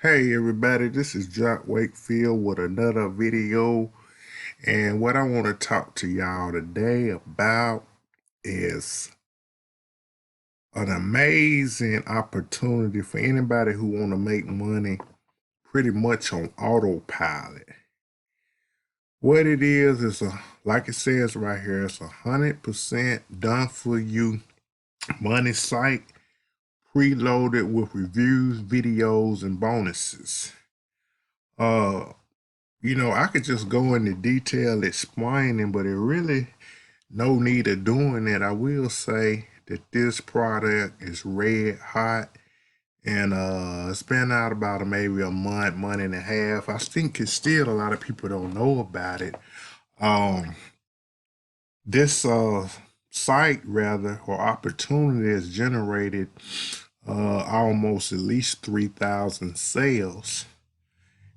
Hey everybody, this is Wakefield with another video, and what I want to talk to y'all today about is an amazing opportunity for anybody who want to make money pretty much on autopilot. What it is like it says right here, it's 100% done for you money site, preloaded with reviews, videos, and bonuses. Uh, I could just go into detail explaining, but it really no need of doing that. I will say that this product is red hot, and it's been out about maybe a month and a half. I think it's still a lot of people don't know about it. Um, this site rather or opportunity has generated almost at least 3,000 sales.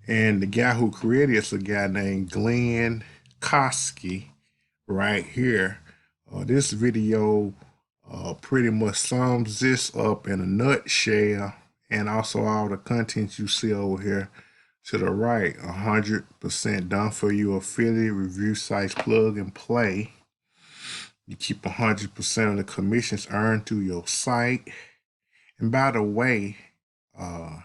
And the guy who created it's a guy named Glenn Kosky right here. This video pretty much sums this up in a nutshell, and also all the content you see over here to the right. 100% done for you affiliate review sites, plug and play. You keep 100% of the commissions earned through your site. And by the way, the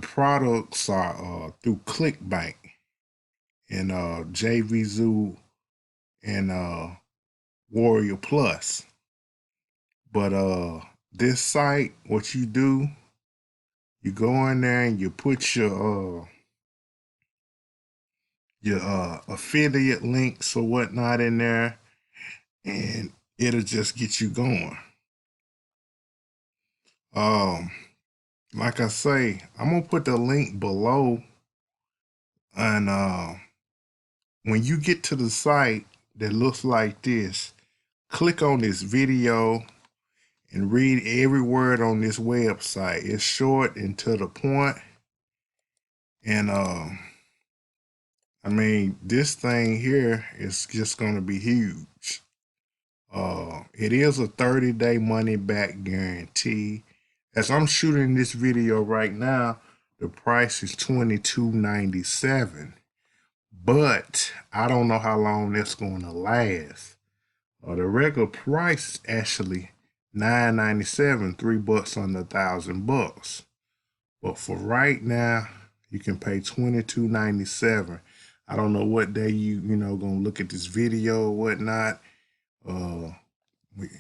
products are through Clickbank and JV and Warrior Plus. But this site, what you do, you go in there and you put your affiliate links or whatnot in there, and it'll just get you going. Um, like I say, I'm gonna put the link below, and when you get to the site that looks like this, click on this video and read every word on this website. It's short and to the point. And I mean, this thing here is just gonna be huge. It is a 30-day money back guarantee. As I'm shooting this video right now, the price is $22.97. But I don't know how long that's gonna last. The regular price is actually $9.97, $3 under $1,000. But for right now, you can pay $22.97. I don't know what day you gonna look at this video or whatnot. Uh,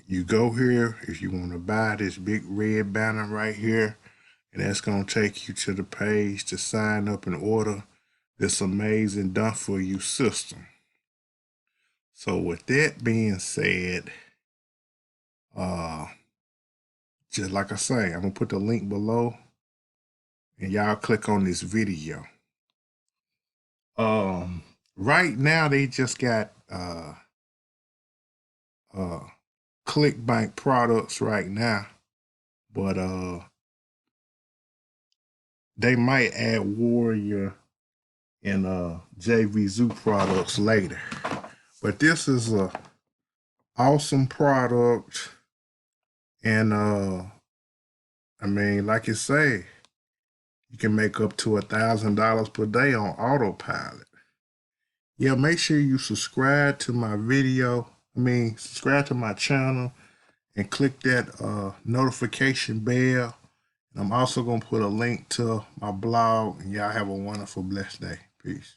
you go here if you want to buy this big red banner right here, and that's gonna take you to the page to sign up and order this amazing done for you system. So with that being said, just like I say, I'm gonna put the link below, and y'all click on this video. Right now they just got Clickbank products right now, but they might add Warrior and JV Zoo products later. But this is a awesome product, and I mean, like you say, you can make up to $1,000 per day on autopilot. Yeah, make sure you subscribe to my subscribe to my channel and click that notification bell. And I'm also going to put a link to my blog, and y'all have a wonderful, blessed day. Peace.